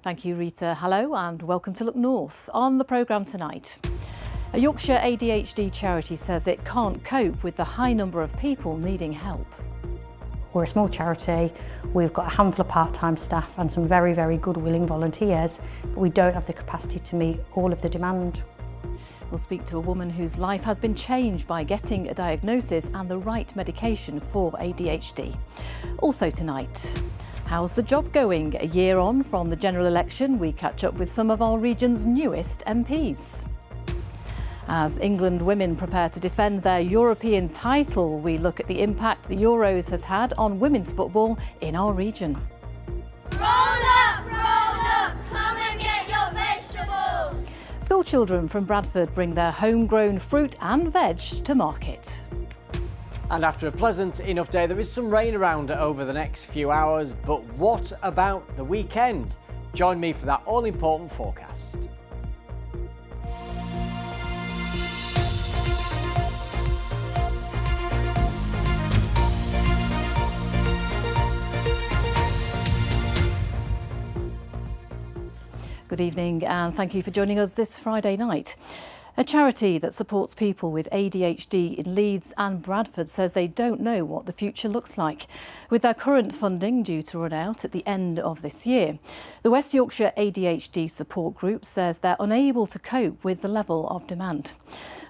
Thank you, Rita. Hello and welcome to Look North. On the programme tonight, a Yorkshire ADHD charity says it can't cope with the high number of people needing help. We're a small charity, we've got a handful of part-time staff and some very, very good willing volunteers, but we don't have the capacity to meet all of the demand. We'll speak to a woman whose life has been changed by getting a diagnosis and the right medication for ADHD. Also tonight, how's the job going? A year on from the general election, we catch up with some of our region's newest MPs. As England women prepare to defend their European title, we look at the impact the Euros has had on women's football in our region. Roll up, come and get your vegetables. School children from Bradford bring their homegrown fruit and veg to market. And after a pleasant enough day, there is some rain around over the next few hours, but what about the weekend? Join me for that all-important forecast. Good evening and thank you for joining us this Friday night. A charity that supports people with ADHD in Leeds and Bradford says they don't know what the future looks like. With their current funding due to run out at the end of this year, the West Yorkshire ADHD support group says they're unable to cope with the level of demand.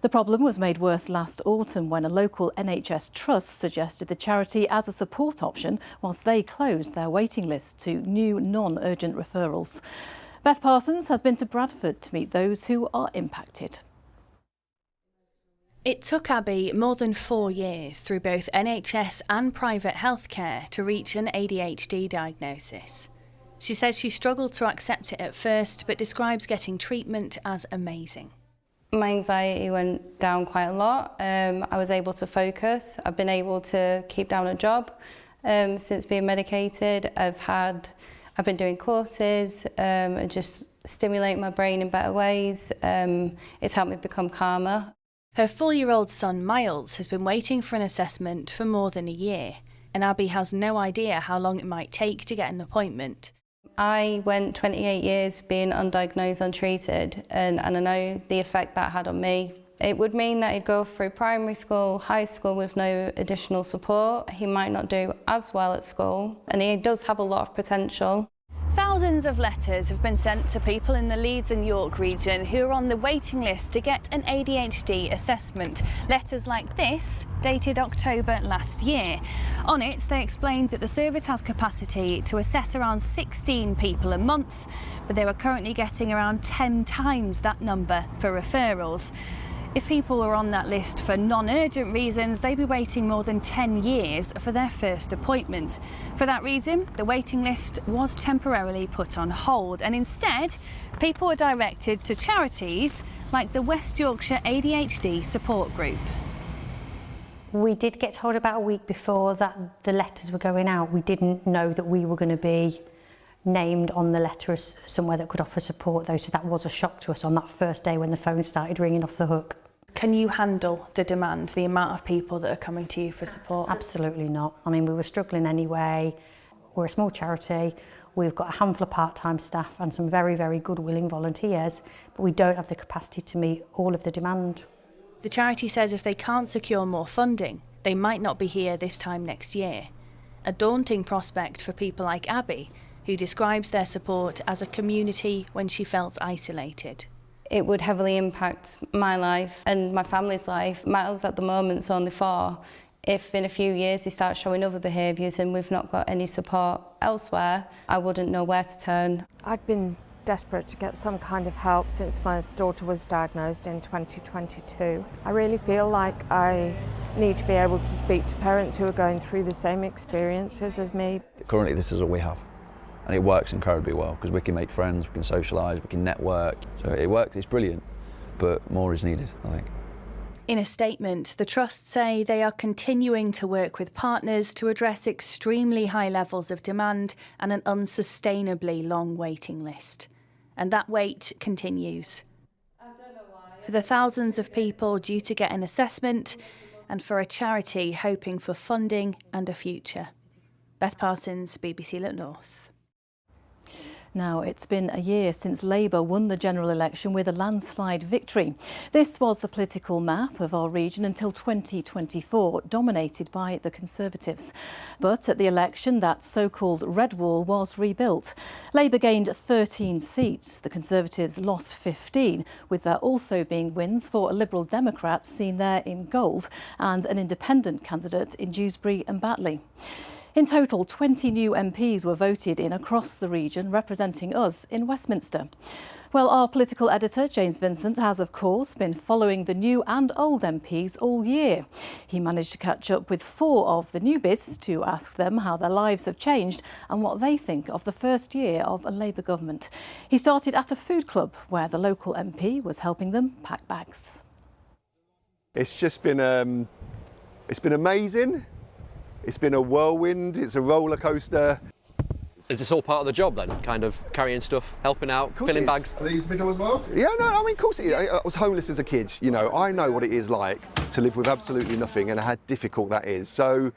The problem was made worse last autumn when a local NHS trust suggested the charity as a support option whilst they closed their waiting list to new non-urgent referrals. Beth Parsons has been to Bradford to meet those who are impacted. It took Abby more than 4 years through both NHS and private healthcare to reach an ADHD diagnosis. She says she struggled to accept it at first, but describes getting treatment as amazing. My anxiety went down quite a lot. I was able to focus. I've been able to keep down a job since being medicated. I've been doing courses and just stimulate my brain in better ways. It's helped me become calmer. Her 4-year-old son Miles has been waiting for an assessment for more than a year, and Abby has no idea how long it might take to get an appointment. I went 28 years being undiagnosed, untreated, and I know the effect that had on me. It would mean that he'd go through primary school, high school with no additional support. He might not do as well at school, and he does have a lot of potential. Thousands of letters have been sent to people in the Leeds and York region who are on the waiting list to get an ADHD assessment. Letters like this, dated October last year. On it, they explained that the service has capacity to assess around 16 people a month, but they were currently getting around 10 times that number for referrals. If people were on that list for non-urgent reasons, they'd be waiting more than 10 years for their first appointment. For that reason, the waiting list was temporarily put on hold, and instead, people were directed to charities like the West Yorkshire ADHD support group. We did get told about a week before that the letters were going out. We didn't know that we were going to be named on the letter as somewhere that could offer support though, so that was a shock to us on that first day when the phone started ringing off the hook. Can you handle the demand, the amount of people that are coming to you for support? Absolutely not. I mean, we were struggling anyway. We're a small charity, we've got a handful of part-time staff and some very, very good willing volunteers, but we don't have the capacity to meet all of the demand. The charity says if they can't secure more funding, they might not be here this time next year. A daunting prospect for people like Abby, who describes their support as a community when she felt isolated. It would heavily impact my life and my family's life. Miles at the moment's only 4. If in a few years he starts showing other behaviours and we've not got any support elsewhere, I wouldn't know where to turn. I've been desperate to get some kind of help since my daughter was diagnosed in 2022. I really feel like I need to be able to speak to parents who are going through the same experiences as me. Currently this is all we have. And it works incredibly well because we can make friends, we can socialise, we can network. So it works, it's brilliant, but more is needed, I think. In a statement, the Trust say they are continuing to work with partners to address extremely high levels of demand and an unsustainably long waiting list. And that wait continues. For the thousands of people due to get an assessment and for a charity hoping for funding and a future. Beth Parsons, BBC Look North. Now, it's been a year since Labour won the general election with a landslide victory. This was the political map of our region until 2024, dominated by the Conservatives. But at the election, that so-called red wall was rebuilt. Labour gained 13 seats. The Conservatives lost 15, with there also being wins for a Liberal Democrat seen there in gold and an independent candidate in Dewsbury and Batley. In total, 20 new MPs were voted in across the region, representing us in Westminster. Well, our political editor, James Vincent, has, of course, been following the new and old MPs all year. He managed to catch up with 4 of the newbies to ask them how their lives have changed and what they think of the first year of a Labour government. He started at a food club where the local MP was helping them pack bags. It's just been, it's been amazing. It's been a whirlwind, it's a roller coaster. Is this all part of the job then? Kind of carrying stuff, helping out, filling bags? Are these middle as well? Yeah, no, I mean, of course it is. I was homeless as a kid, you know. I know what it is like to live with absolutely nothing and how difficult that is. So,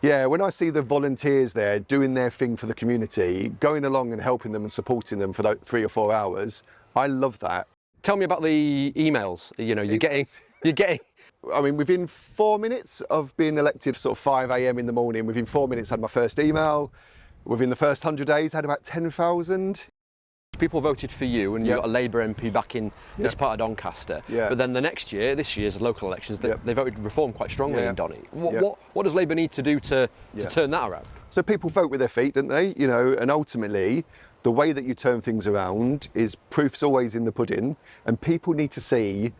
yeah, when I see the volunteers there doing their thing for the community, going along and helping them and supporting them for those 3 or 4 hours, I love that. Tell me about the emails, you know, you're getting. I mean, within 4 minutes of being elected, sort of 5 a.m. in the morning, within 4 minutes I had my first email. Within the first 100 days, I had about 10,000. People voted for you and you got a Labour MP back in this part of Doncaster. But then the next year, this year's local elections, they voted Reform quite strongly in Donny. What does Labour need to do to turn that around? So people vote with their feet, don't they? You know, and ultimately, the way that you turn things around is proof's always in the pudding, and people need to see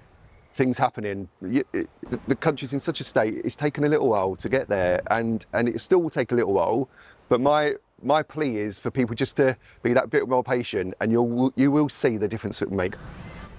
things happening. The country's in such a state, it's taken a little while to get there, and it still will take a little while, but my plea is for people just to be that bit more patient, and you will see the difference it will make.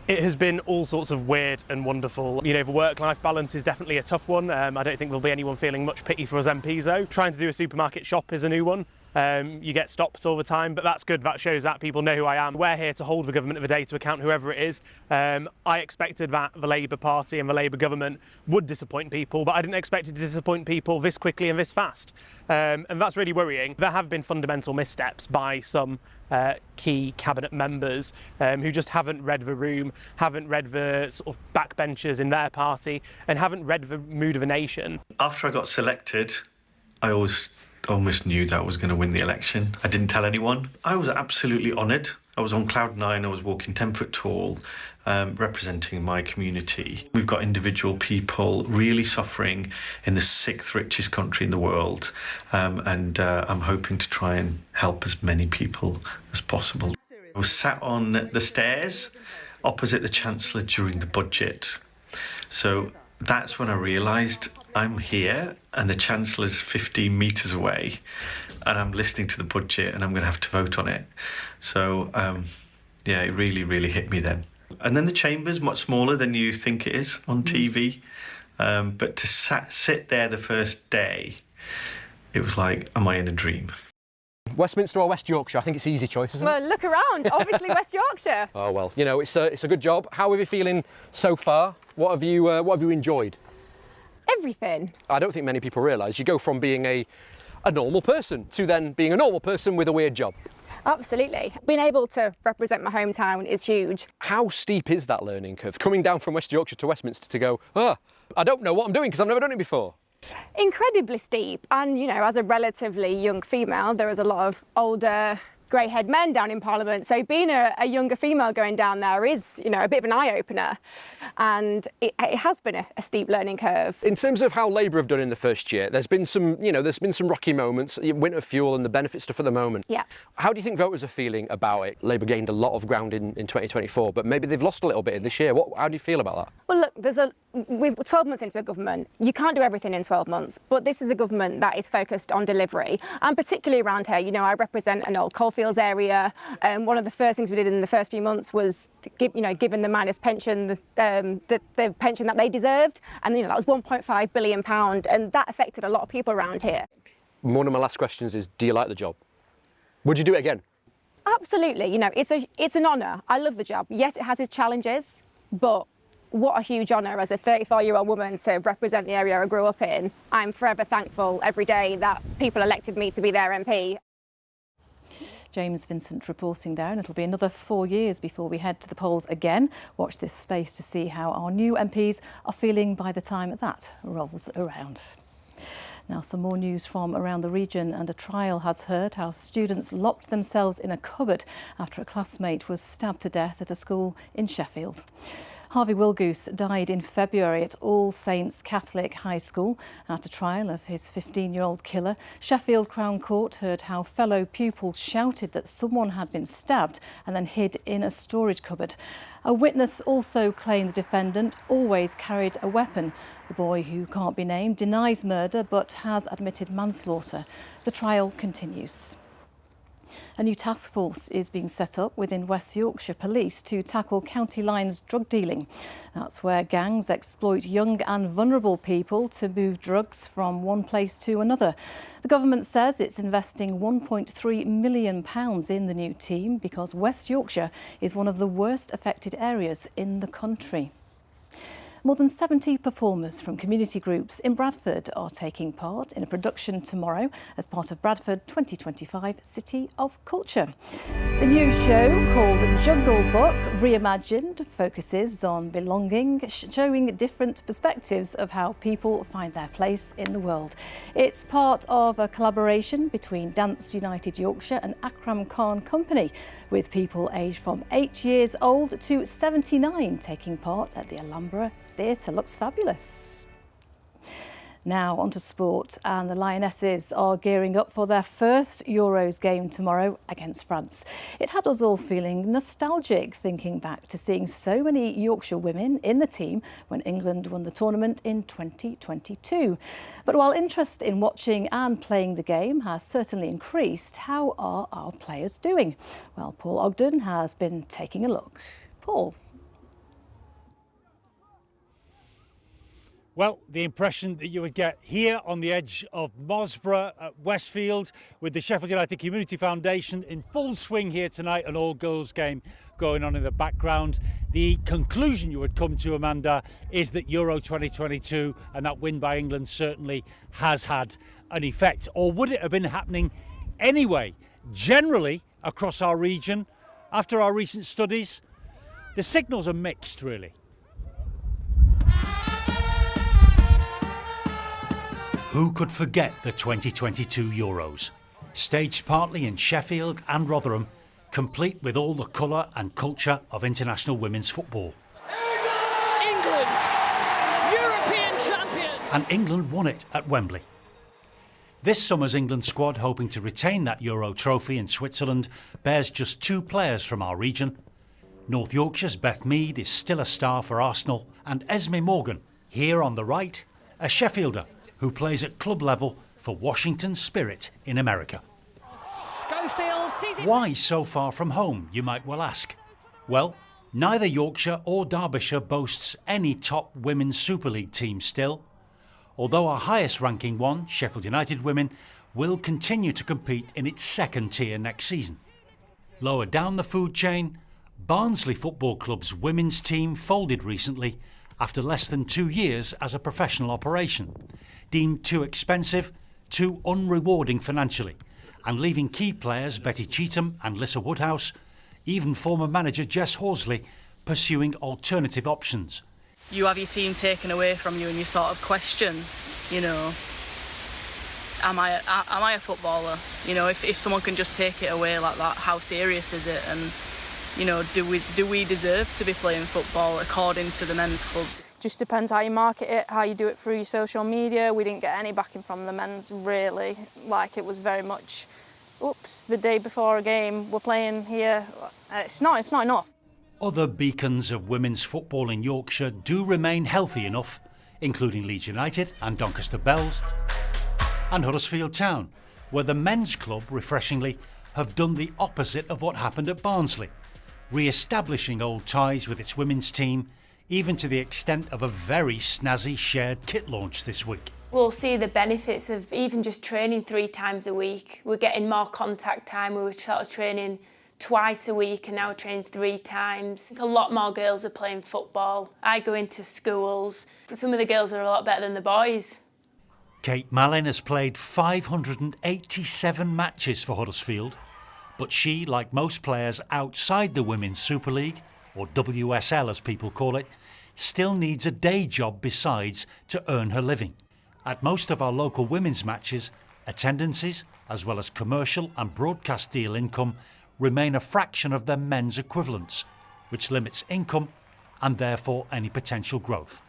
It has been all sorts of weird and wonderful. You know, the work-life balance is definitely a tough one. I don't think there'll be anyone feeling much pity for us MPs though. Trying to do a supermarket shop is a new one. You get stopped all the time, but that's good. That shows that people know who I am. We're here to hold the government of the day to account, whoever it is. I expected that the Labour Party and the Labour government would disappoint people, but I didn't expect it to disappoint people this quickly and this fast. And that's really worrying. There have been fundamental missteps by some key cabinet members who just haven't read the room, haven't read the sort of backbenchers in their party, and haven't read the mood of a nation. After I got selected, I almost knew that I was going to win the election. I didn't tell anyone. I was absolutely honoured. I was on cloud 9, I was walking 10 foot tall, representing my community. We've got individual people really suffering in the 6th richest country in the world, and I'm hoping to try and help as many people as possible. I was sat on the stairs opposite the Chancellor during the budget. So that's when I realised I'm here and the Chancellor's 15 metres away and I'm listening to the budget and I'm going to have to vote on it. So, yeah, it really, really hit me then. And then the chamber's much smaller than you think it is on TV. But to sit there the first day, it was like, am I in a dream? Westminster or West Yorkshire? I think it's an easy choice, isn't it? Well, look around. Obviously West Yorkshire. Oh, well, you know, it's a good job. How are you feeling so far? What have you enjoyed? Everything. I don't think many people realise you go from being a normal person to then being a normal person with a weird job. Absolutely. Being able to represent my hometown is huge. How steep is that learning curve? Coming down from West Yorkshire to Westminster to go, I don't know what I'm doing because I've never done it before. Incredibly steep, and you know, as a relatively young female, there is a lot of older grey-haired men down in Parliament, so being a younger female going down there is, you know, a bit of an eye-opener, and it has been a steep learning curve. In terms of how Labour have done in the first year, there's been some rocky moments, winter fuel and the benefit stuff at the moment. Yeah. How do you think voters are feeling about it? Labour gained a lot of ground in 2024, but maybe they've lost a little bit in this year. How do you feel about that? Well, look, we're 12 months into a government. You can't do everything in 12 months, but this is a government that is focused on delivery, and particularly around here. You know, I represent an old coalfields area, and one of the first things we did in the first few months was, giving the miners' pension the pension that they deserved, and that was £1.5 billion, and that affected a lot of people around here. One of my last questions is, do you like the job? Would you do it again? Absolutely. You know, it's an honour. I love the job. Yes, it has its challenges, but what a huge honour as a 34-year-old woman to represent the area I grew up in. I'm forever thankful every day that people elected me to be their MP. James Vincent reporting there, and it'll be another 4 years before we head to the polls again. Watch this space to see how our new MPs are feeling by the time that rolls around. Now, some more news from around the region, and a trial has heard how students locked themselves in a cupboard after a classmate was stabbed to death at a school in Sheffield. Harvey Wilgoose died in February at All Saints Catholic High School. At a trial of his 15-year-old killer, Sheffield Crown Court heard how fellow pupils shouted that someone had been stabbed and then hid in a storage cupboard. A witness also claimed the defendant always carried a weapon. The boy, who can't be named, denies murder but has admitted manslaughter. The trial continues. A new task force is being set up within West Yorkshire Police to tackle county lines drug dealing. That's where gangs exploit young and vulnerable people to move drugs from one place to another. The government says it's investing £1.3 million in the new team because West Yorkshire is one of the worst affected areas in the country. More than 70 performers from community groups in Bradford are taking part in a production tomorrow as part of Bradford 2025 City of Culture. The new show, called Jungle Book Reimagined, focuses on belonging, showing different perspectives of how people find their place in the world. It's part of a collaboration between Dance United Yorkshire and Akram Khan Company, with people aged from 8 years old to 79 taking part at the Alhambra Theatre. Looks fabulous. Now on to sport, and the Lionesses are gearing up for their first Euros game tomorrow against France. It had us all feeling nostalgic thinking back to seeing so many Yorkshire women in the team when England won the tournament in 2022. But while interest in watching and playing the game has certainly increased, how are our players doing? Well, Paul Ogden has been taking a look. Paul. Well, the impression that you would get here on the edge of Mosborough at Westfield, with the Sheffield United Community Foundation in full swing here tonight, an all-girls game going on in the background. The conclusion you would come to, Amanda, is that Euro 2022 and that win by England certainly has had an effect. Or would it have been happening anyway? Generally, across our region, after our recent studies, the signals are mixed, really. Who could forget the 2022 Euros? Staged partly in Sheffield and Rotherham, complete with all the colour and culture of international women's football. England, European champions! And England won it at Wembley. This summer's England squad, hoping to retain that Euro trophy in Switzerland, bears just 2 players from our region. North Yorkshire's Beth Mead is still a star for Arsenal, and Esme Morgan, here on the right, a Sheffielder, who plays at club level for Washington Spirit in America. Why so far from home, you might well ask? Well, neither Yorkshire or Derbyshire boasts any top women's Super League team still, although our highest ranking one, Sheffield United Women, will continue to compete in its second tier next season. Lower down the food chain, Barnsley Football Club's women's team folded recently after less than 2 years as a professional operation, deemed too expensive, too unrewarding financially, and leaving key players Betty Cheetham and Lissa Woodhouse, even former manager Jess Horsley, pursuing alternative options. You have your team taken away from you and you sort of question, you know, am I a footballer? You know, if someone can just take it away like that, how serious is it? And, you know, do we deserve to be playing football according to the men's clubs? Just depends how you market it, how you do it through your social media. We didn't get any backing from the men's, really. Like, it was very much, oops, the day before a game, we're playing here. It's not enough. Other beacons of women's football in Yorkshire do remain healthy enough, including Leeds United and Doncaster Bells, and Huddersfield Town, where the men's club, refreshingly, have done the opposite of what happened at Barnsley, re-establishing old ties with its women's team, even to the extent of a very snazzy shared kit launch this week. We'll see the benefits of even just training 3 times a week. We're getting more contact time. We were sort of training twice a week and now training 3 times. A lot more girls are playing football. I go into schools. Some of the girls are a lot better than the boys. Kate Mallin has played 587 matches for Huddersfield, But she, like most players outside the Women's Super League, or WSL as people call it, still needs a day job besides to earn her living. At most of our local women's matches, attendances, as well as commercial and broadcast deal income, remain a fraction of their men's equivalents, which limits income and therefore any potential growth.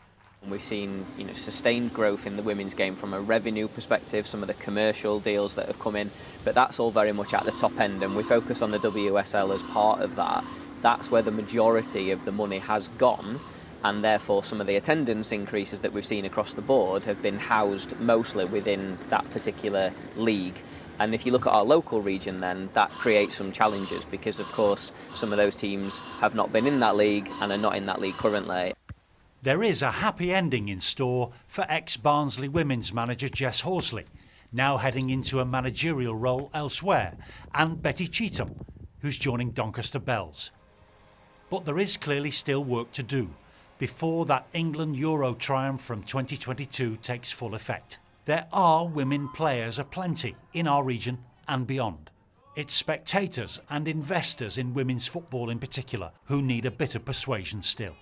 We've seen sustained growth in the women's game from a revenue perspective, some of the commercial deals that have come in, but that's all very much at the top end, and we focus on the WSL as part of that. That's where the majority of the money has gone, and therefore some of the attendance increases that we've seen across the board have been housed mostly within that particular league. And if you look at our local region, then that creates some challenges because, of course, some of those teams have not been in that league and are not in that league currently. There is a happy ending in store for ex-Barnsley women's manager Jess Horsley, now heading into a managerial role elsewhere, and Betty Cheetham, who's joining Doncaster Bells. But there is clearly still work to do before that England Euro triumph from 2022 takes full effect. There are women players aplenty in our region and beyond. It's spectators and investors in women's football in particular who need a bit of persuasion still.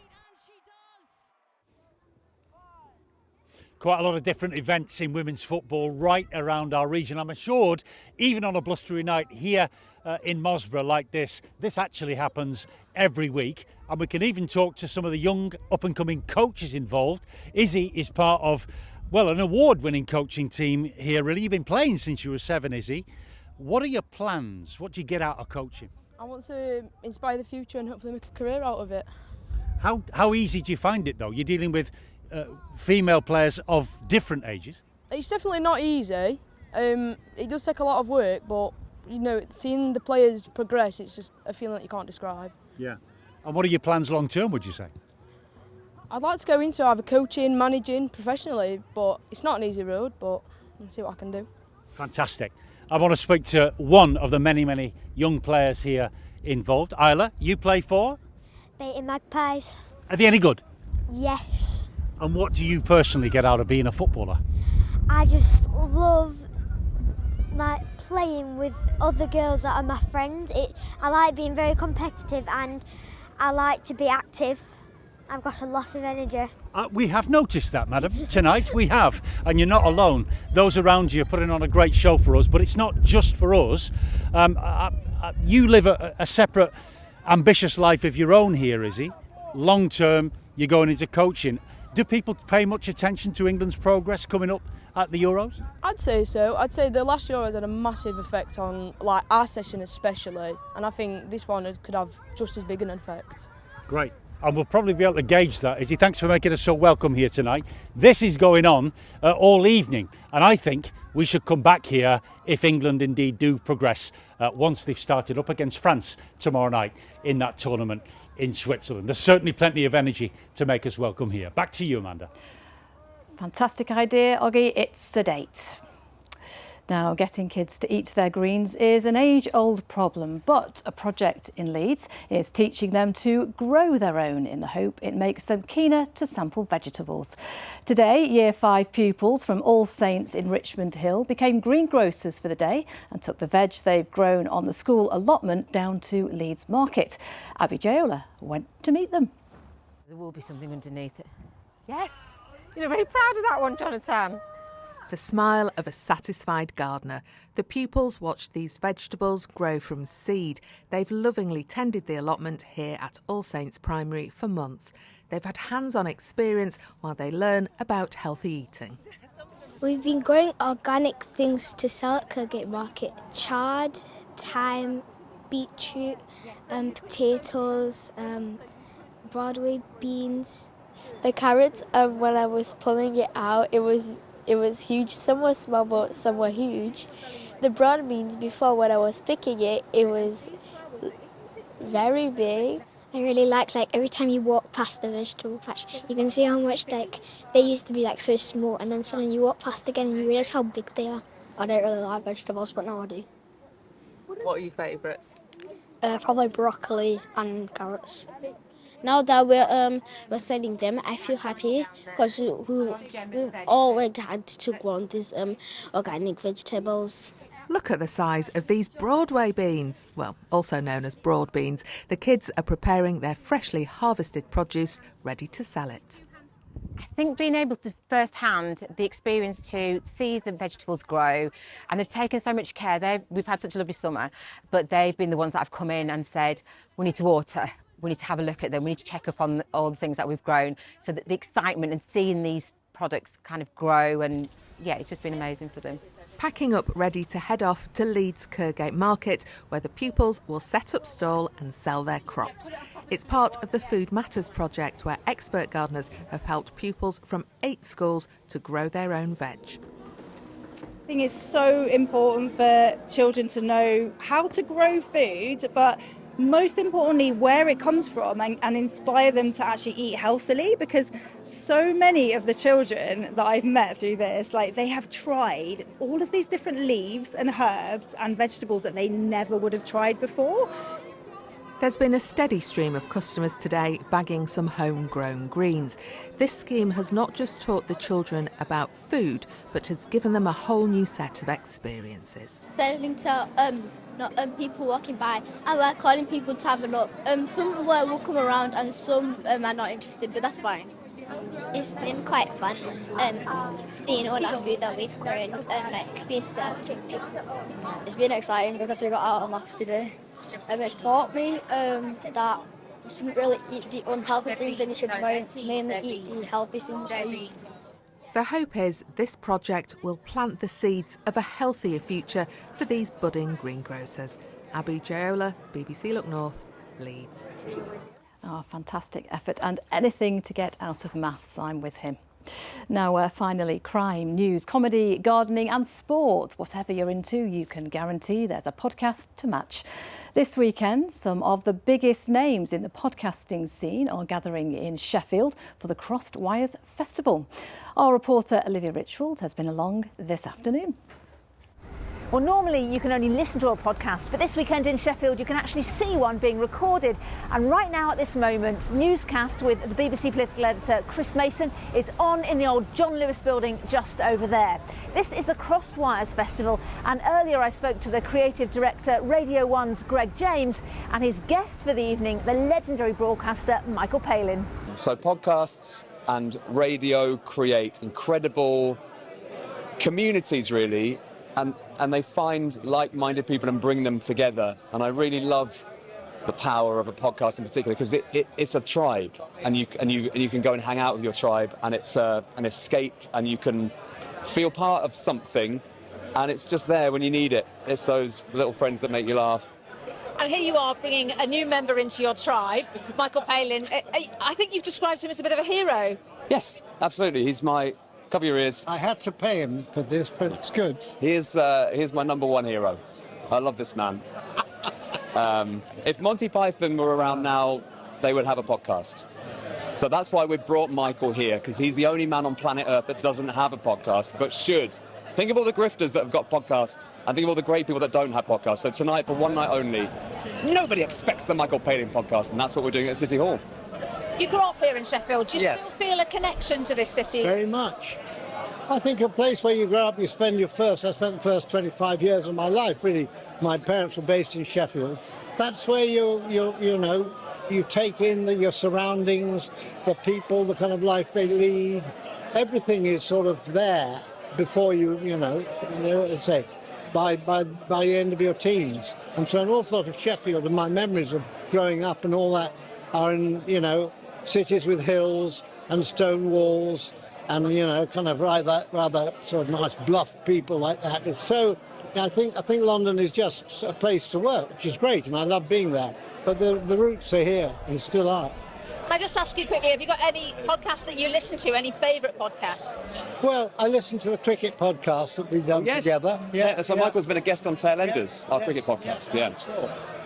Quite a lot of different events in women's football right around our region. I'm assured, even on a blustery night here in Mosborough like this actually happens every week. And we can even talk to some of the young up-and-coming coaches involved. Izzy is part of, well, an award-winning coaching team here, really. You've been playing since you were 7, Izzy. What are your plans? What do you get out of coaching? I want to inspire the future and hopefully make a career out of it. How easy do you find it, though? You're dealing with female players of different ages. It's definitely not easy. It does take a lot of work, but seeing the players progress, it's just a feeling that you can't describe. Yeah. And what are your plans long term, would you say? I'd like to go into either coaching, managing professionally, but it's not an easy road, but I'll see what I can do. Fantastic. I want to speak to one of the many, many young players here involved. Isla, you play for? Baiting Magpies. Are they any good? Yes. And what do you personally get out of being a footballer? I just love playing with other girls that are my friends. I like being very competitive and I like to be active. I've got a lot of energy. We have noticed that, madam. Tonight we have, and you're not alone. Those around you are putting on a great show for us, but it's not just for us. You live a separate, ambitious life of your own here, Izzy. Long term, you're going into coaching. Do people pay much attention to England's progress coming up at the Euros? I'd say so. I'd say the last Euros had a massive effect on our session especially, and I think this one could have just as big an effect. Great. And we'll probably be able to gauge that. Izzy, thanks for making us so welcome here tonight. This is going on all evening, and I think we should come back here if England indeed do progress once they've started up against France tomorrow night in that tournament in Switzerland. There's certainly plenty of energy to make us welcome here. Back to you, Amanda. Fantastic idea, Oggy. It's a date. Now, getting kids to eat their greens is an age-old problem, but a project in Leeds is teaching them to grow their own in the hope it makes them keener to sample vegetables. Today, Year 5 pupils from All Saints in Richmond Hill became greengrocers for the day and took the veg they've grown on the school allotment down to Leeds Market. Abby Jaola went to meet them. There will be something underneath it. Yes, you're very proud of that one, Jonathan. The smile of a satisfied gardener. The pupils watched these vegetables grow from seed. They've lovingly tended the allotment here at All Saints Primary for months. They've had hands-on experience while they learn about healthy eating. We've been growing organic things to sell at Kirkgate Market. Chard, thyme, beetroot, potatoes, Broadway beans. The carrots, when I was pulling it out, it was huge. Some were small, but some were huge. The brown beans, before when I was picking it, it was very big. I really like every time you walk past the vegetable patch, you can see how much they used to be so small, and then suddenly you walk past again and you realise how big they are. I don't really like vegetables, but now I do. What are your favourites? Probably broccoli and carrots. Now that we're selling them, I feel happy because we've always had to grow these organic vegetables. Look at the size of these Broadway beans, well, also known as broad beans. The kids are preparing their freshly harvested produce, ready to sell it. I think being able to firsthand the experience to see the vegetables grow, and they've taken so much care. We've had such a lovely summer, but they've been the ones that have come in and said, we need to water, we need to have a look at them, we need to check up on all the things that we've grown. So that the excitement and seeing these products kind of grow, and yeah, it's just been amazing for them. Packing up ready to head off to Leeds Kirkgate Market, where the pupils will set up stall and sell their crops. It's part of the Food Matters project, where expert gardeners have helped pupils from 8 schools to grow their own veg. I think it's so important for children to know how to grow food, but most importantly where it comes from, and inspire them to actually eat healthily, because so many of the children that I've met through this, like, they have tried all of these different leaves and herbs and vegetables that they never would have tried before. There's been a steady stream of customers today bagging some homegrown greens. This scheme has not just taught the children about food, but has given them a whole new set of experiences. Selling to people walking by, and we're calling people to have a look. Some will come around and some are not interested, but that's fine. It's been quite fun seeing all that food that we've grown and being served to people. It's been exciting because we got out of maths today. It's taught me that you shouldn't really eat the unhealthy things, and you should mainly eat the healthy things. The hope is this project will plant the seeds of a healthier future for these budding greengrocers. Abby Giola, BBC Look North, Leeds. Oh, fantastic effort, and anything to get out of maths, I'm with him. Now, finally, crime, news, comedy, gardening and sport. Whatever you're into, you can guarantee there's a podcast to match. This weekend, some of the biggest names in the podcasting scene are gathering in Sheffield for the Crossed Wires Festival. Our reporter Olivia Richfield has been along this afternoon. Well, normally you can only listen to a podcast, but this weekend in Sheffield you can actually see one being recorded. And right now at this moment, newscast with the BBC political editor Chris Mason is on in the old John Lewis building just over there. This is the Crossed Wires Festival, and earlier I spoke to the creative director, Radio 1's Greg James, and his guest for the evening, the legendary broadcaster Michael Palin. So podcasts and radio create incredible communities, really. And they find like-minded people and bring them together. And I really love the power of a podcast in particular, because it's a tribe, and you can go and hang out with your tribe, and it's an escape, and you can feel part of something, and it's just there when you need it. It's those little friends that make you laugh. And here you are bringing a new member into your tribe, Michael Palin. I think you've described him as a bit of a hero. Yes, absolutely. He's my... Cover your ears. I had to pay him for this, but it's good. Here's my #1 hero. I love this man. If Monty Python were around now, they would have a podcast. So that's why we brought Michael here, because he's the only man on planet Earth that doesn't have a podcast, but should. Think of all the grifters that have got podcasts, and think of all the great people that don't have podcasts. So tonight, for one night only, nobody expects the Michael Palin podcast, and that's what we're doing at City Hall. You grew up here in Sheffield. Do you Yes. still feel a connection to this city? Very much. I think a place where you grow up, you spend I spent the first 25 years of my life, really. My parents were based in Sheffield. That's where you take in your surroundings, the people, the kind of life they lead. Everything is sort of there before by the end of your teens. And so an awful lot of Sheffield and my memories of growing up and all that are in, cities with hills and stone walls and, kind of rather sort of nice bluff people like that. So I think London is just a place to work, which is great, and I love being there. But the roots are here and still are. Can I just ask you quickly, have you got any podcasts that you listen to, any favourite podcasts? Well, I listen to the cricket podcast that we've done together. So Michael's been a guest on Tailenders, our cricket podcast,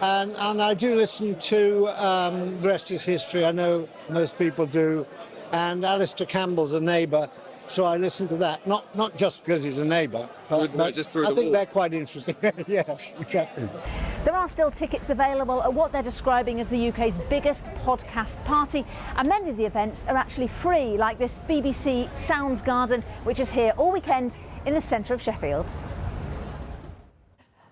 And I do listen to The Rest is History, I know most people do, and Alistair Campbell's a neighbour, so I listen to that, not just because he's a neighbour, but just through I the think wall. they're quite interesting. Yeah, exactly. There are still tickets available at what they're describing as the UK's biggest podcast party, and many of the events are actually free, like this BBC Sounds Garden, which is here all weekend in the centre of Sheffield.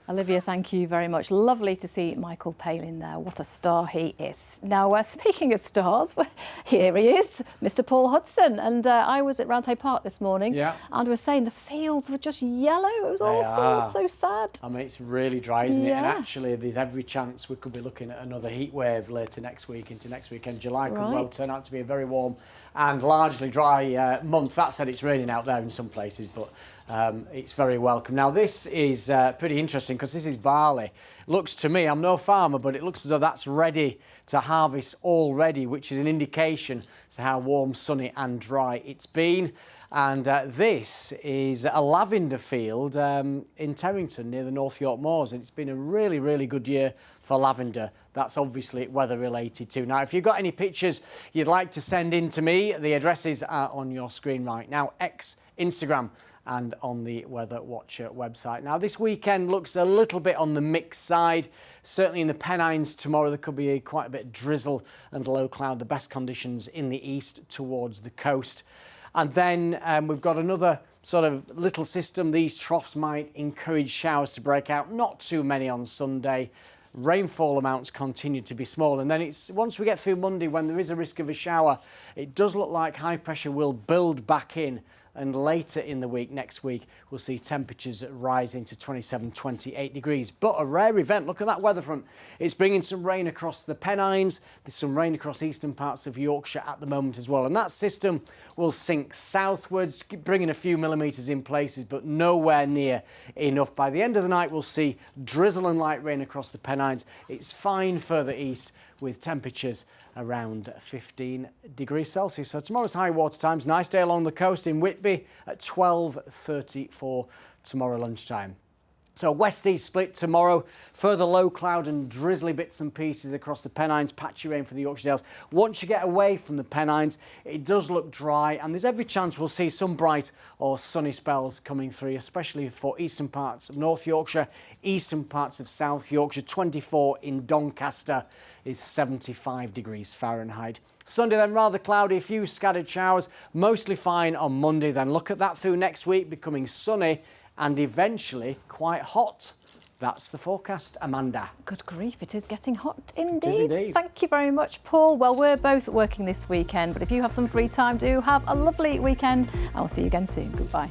Olivia, thank you very much. Lovely to see Michael Palin there. What a star he is. Now, speaking of stars, here he is, Mr. Paul Hudson. And I was at Roundhay Park this morning and we're saying the fields were just yellow. It was awful, so sad. I mean, it's really dry, isn't it? And actually, there's every chance we could be looking at another heat wave later next week into next weekend. July could well turn out to be a very warm and largely dry month. That said, it's raining out there in some places, but it's very welcome. Now, this is pretty interesting because this is barley. Looks to me, I'm no farmer, but it looks as though that's ready to harvest already, which is an indication to how warm, sunny and dry it's been. And this is a lavender field in Terrington near the North York Moors. And it's been a really, really good year for lavender. That's obviously weather related too. Now, if you've got any pictures you'd like to send in to me, the addresses are on your screen right now. X, Instagram and on the Weather Watcher website. Now, this weekend looks a little bit on the mixed side. Certainly in the Pennines tomorrow, there could be quite a bit of drizzle and low cloud. The best conditions in the east towards the coast. And then we've got another sort of little system. These troughs might encourage showers to break out. Not too many on Sunday. Rainfall amounts continue to be small. And then it's once we get through Monday, when there is a risk of a shower, it does look like high pressure will build back in. And later in the week, next week, we'll see temperatures rising to 27, 28 degrees. But a rare event. Look at that weather front. It's bringing some rain across the Pennines. There's some rain across eastern parts of Yorkshire at the moment as well. And that system will sink southwards, bringing a few millimetres in places, but nowhere near enough. By the end of the night, we'll see drizzle and light rain across the Pennines. It's fine further east with temperatures around 15 degrees Celsius. So tomorrow's high water times, nice day along the coast in Whitby at 12:34 tomorrow lunchtime. So west-east split tomorrow, further low cloud and drizzly bits and pieces across the Pennines, patchy rain for the Yorkshire Dales. Once you get away from the Pennines, it does look dry and there's every chance we'll see some bright or sunny spells coming through, especially for eastern parts of North Yorkshire, eastern parts of South Yorkshire. 24 in Doncaster is 75 degrees Fahrenheit. Sunday then rather cloudy, a few scattered showers, mostly fine on Monday. Then look at that through next week, becoming sunny and eventually quite hot. That's the forecast, Amanda. Good grief, it is getting hot indeed. It is indeed. Thank you very much, Paul. Well, we're both working this weekend, but if you have some free time, do have a lovely weekend. I'll see you again soon. Goodbye.